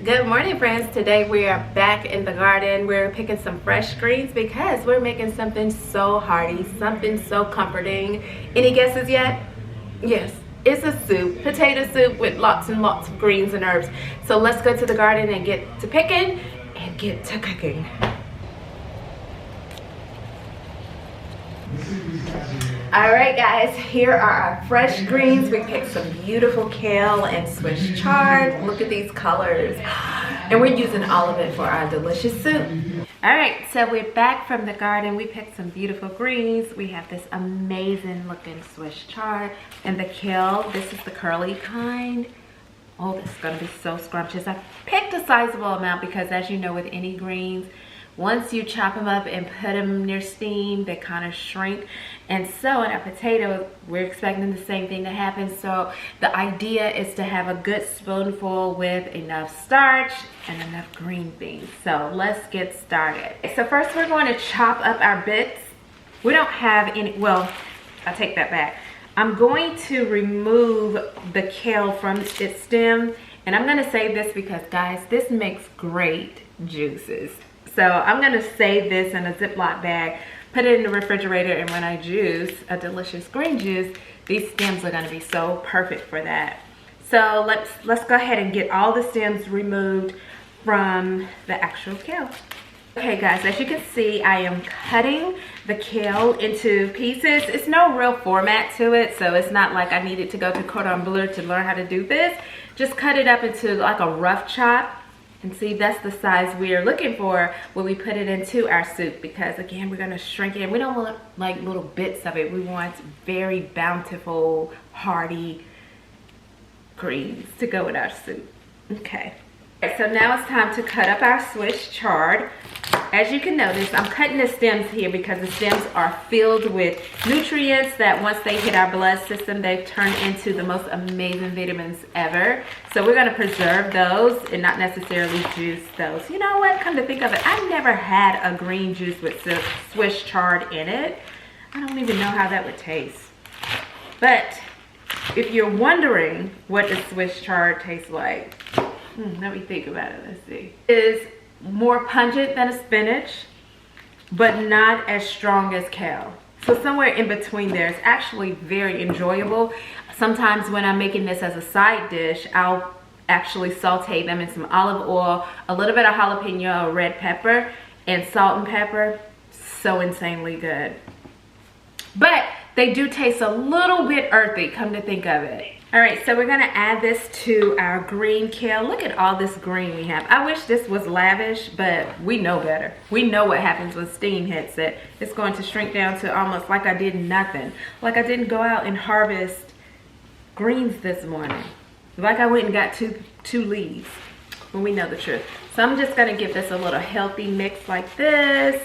Good morning, friends. Today we are back in the garden. We're picking some fresh greens because we're making something so hearty, something so comforting. Any guesses yet? Yes, it's a soup, potato soup with lots and lots of greens and herbs. So let's go to the garden and get to picking and get to cooking. Alright guys, here are our fresh greens. We picked some beautiful kale and Swiss chard. Look at these colors. And we're using all of it for our delicious soup. Alright, so we're back from the garden. We picked some beautiful greens. We have this amazing looking Swiss chard and the kale. This is the curly kind. Oh, this is going to be so scrumptious. I picked a sizable amount because, as you know, with any greens, once you chop them up and put them near steam, they kind of shrink. And so in our potatoes, we're expecting the same thing to happen. So the idea is to have a good spoonful with enough starch and enough green beans. So let's get started. So first we're going to chop up our bits. We don't have any, well, I take that back. I'm going to remove the kale from its stem. And I'm going to save this because, guys, this makes great juices. So I'm going to save this in a Ziploc bag, put it in the refrigerator, and when I juice a delicious green juice, these stems are going to be so perfect for that. So let's go ahead and get all the stems removed from the actual kale. Okay guys, as you can see, I am cutting the kale into pieces. It's no real format to it, so it's not like I needed to go to Cordon Bleu to learn how to do this. Just cut it up into like a rough chop. And see, that's the size we are looking for when we put it into our soup, because again, we're gonna shrink it. We don't want like little bits of it. We want very bountiful, hearty greens to go with our soup. Okay. So now it's time to cut up our Swiss chard. As you can notice, I'm cutting the stems here because the stems are filled with nutrients that once they hit our blood system, they turn into the most amazing vitamins ever. So we're gonna preserve those and not necessarily juice those. You know what, come to think of it, I never had a green juice with Swiss chard in it. I don't even know how that would taste. But if you're wondering what the Swiss chard tastes like, let me think about it. Let's see. It is more pungent than a spinach, but not as strong as kale. So somewhere in between there. It's actually very enjoyable. Sometimes when I'm making this as a side dish, I'll actually saute them in some olive oil, a little bit of jalapeno, red pepper, and salt and pepper. So insanely good. But they do taste a little bit earthy, come to think of it. All right, so we're gonna add this to our green kale. Look at all this green we have. I wish this was lavish, but we know better. We know what happens when steam hits it. It's going to shrink down to almost like I did nothing. Like I didn't go out and harvest greens this morning. Like I went and got two leaves, when we know the truth. So I'm just gonna give this a little healthy mix like this.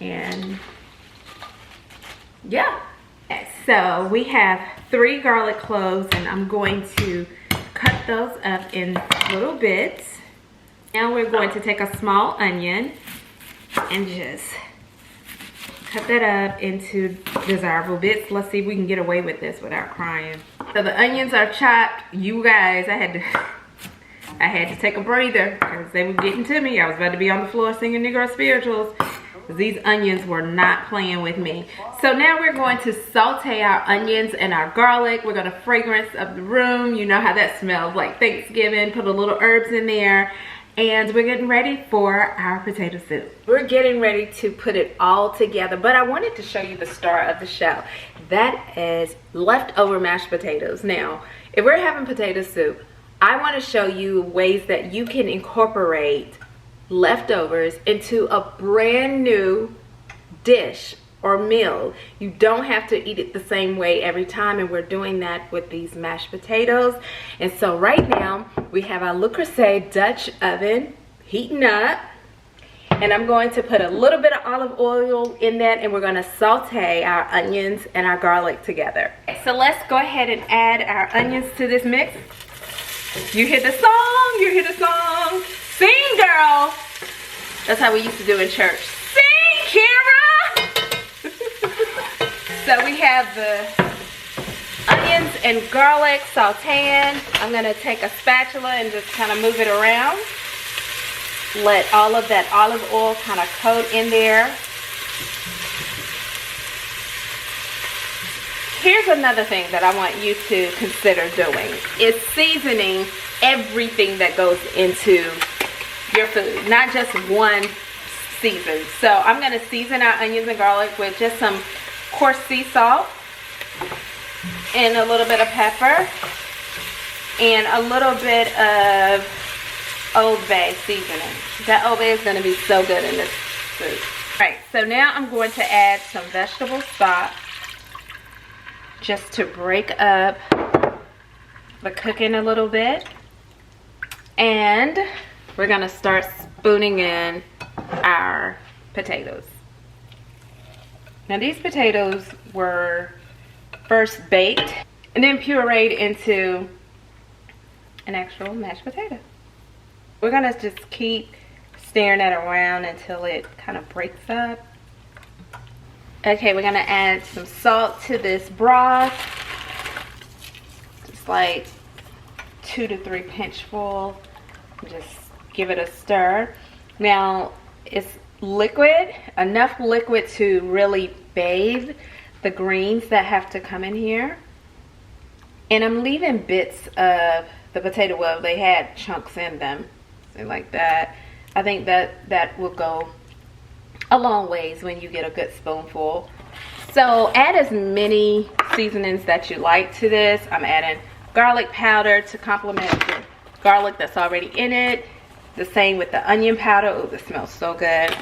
And yeah. So we have 3 garlic cloves, and I'm going to cut those up in little bits. Now we're going to take a small onion and just cut that up into desirable bits. Let's see if we can get away with this without crying. So the onions are chopped. You guys, I had to take a breather because they were getting to me. I was about to be on the floor singing Negro spirituals. These onions were not playing with me. So now we're going to saute our onions and our garlic. We're going to fragrance up the room. You know how that smells, like Thanksgiving. Put a little herbs in there. And we're getting ready for our potato soup. We're getting ready to put it all together. But I wanted to show you the star of the show. That is leftover mashed potatoes. Now, if we're having potato soup, I want to show you ways that you can incorporate leftovers into a brand new dish or meal. You don't have to eat it the same way every time, and we're doing that with these mashed potatoes. And so right now we have our Le Creuset Dutch oven heating up, and I'm going to put a little bit of olive oil in that, and we're going to saute our onions and our garlic together. So let's go ahead and add our onions to this mix. You hear the song, you hear the song. Sing, girl. That's how we used to do in church. Sing, Kira. So we have the onions onions and garlic sauteing. I'm gonna take a spatula and just kind of move it around. Let all of that olive oil kind of coat in there. Here's another thing that I want you to consider doing is seasoning everything that goes into your food, not just one season. So I'm going to season our onions and garlic with just some coarse sea salt and a little bit of pepper and a little bit of Old Bay seasoning. That Old Bay is going to be so good in this food. All right, so now I'm going to add some vegetable stock just to break up the cooking a little bit. And we're going to start spooning in our potatoes. Now these potatoes were first baked and then pureed into an actual mashed potato. We're gonna just keep stirring that around until it kind of breaks up. Okay, we're gonna add some salt to this broth. Just like 2 to 3 pinchful. Just give it a stir. Now it's liquid, enough liquid to really bathe the greens that have to come in here. And I'm leaving bits of the potato, well, they had chunks in them, so like that. I think that will go a long ways when you get a good spoonful. So add as many seasonings that you like to this. I'm adding garlic powder to complement the garlic that's already in it. The same with the onion powder. Oh, this smells so good.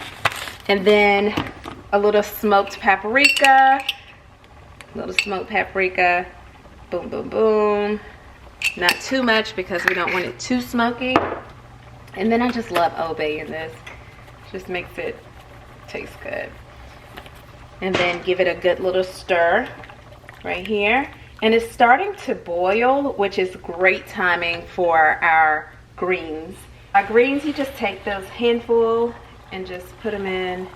And then a little smoked paprika. Boom, boom, boom. Not too much because we don't want it too smoky. And then I just love Old Bay in this. Just makes it taste good. And then give it a good little stir right here. And it's starting to boil, which is great timing for our greens. Our greens, you just take those handful and just put them in.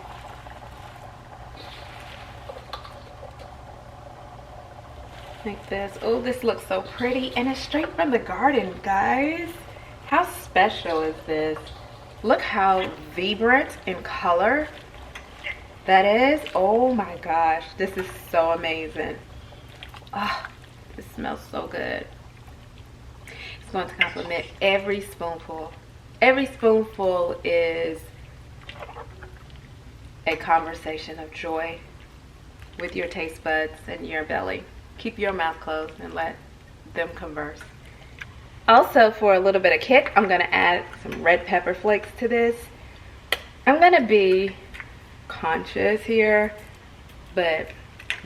Like this. Oh, this looks so pretty. And it's straight from the garden, guys. How special is this? Look how vibrant in color that is. Oh my gosh, this is so amazing. Oh, this smells so good. It's going to complement every spoonful. Every spoonful is a conversation of joy with your taste buds and your belly. Keep your mouth closed and let them converse. Also, for a little bit of kick, I'm going to add some red pepper flakes to this. I'm going to be conscious here, but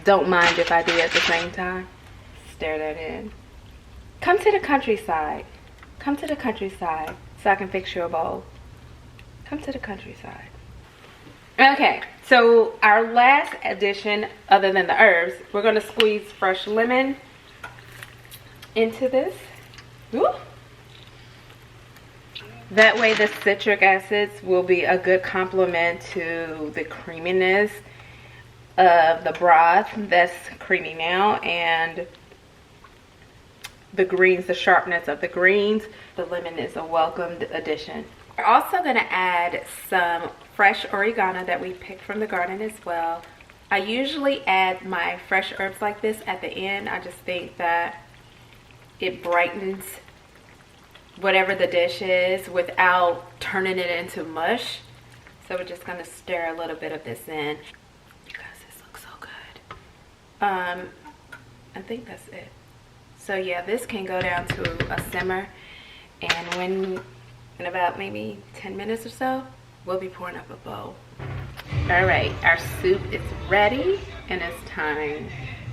don't mind if I do at the same time. Stir that in. Come to the countryside. Come to the countryside so I can fix you a bowl. Come to the countryside. Okay, so our last addition, other than the herbs, we're going to squeeze fresh lemon into this. Ooh. That way the citric acids will be a good complement to the creaminess of the broth that's creamy now, and the greens, the sharpness of the greens. The lemon is a welcomed addition. We're also going to add some fresh oregano that we picked from the garden as well. I usually add my fresh herbs like this at the end. I just think that it brightens whatever the dish is without turning it into mush. So we're just going to stir a little bit of this in. You guys, this looks so good. I think that's it. So yeah, this can go down to a simmer, and in about maybe 10 minutes or so, we'll be pouring up a bowl. All right, our soup is ready, and it's time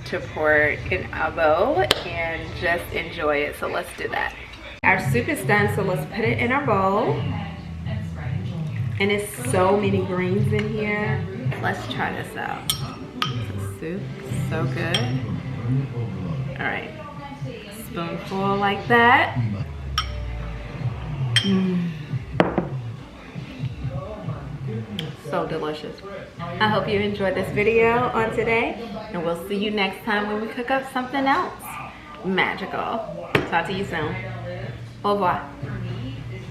to pour it in a bowl and just enjoy it. So let's do that. Our soup is done, so let's put it in our bowl. And it's so many greens in here. Let's try this out. Some soup, so good. All right, spoonful like that. So delicious. I hope you enjoyed this video on today, and we'll see you next time when we cook up something else. magical. Talk to you soon. Au revoir.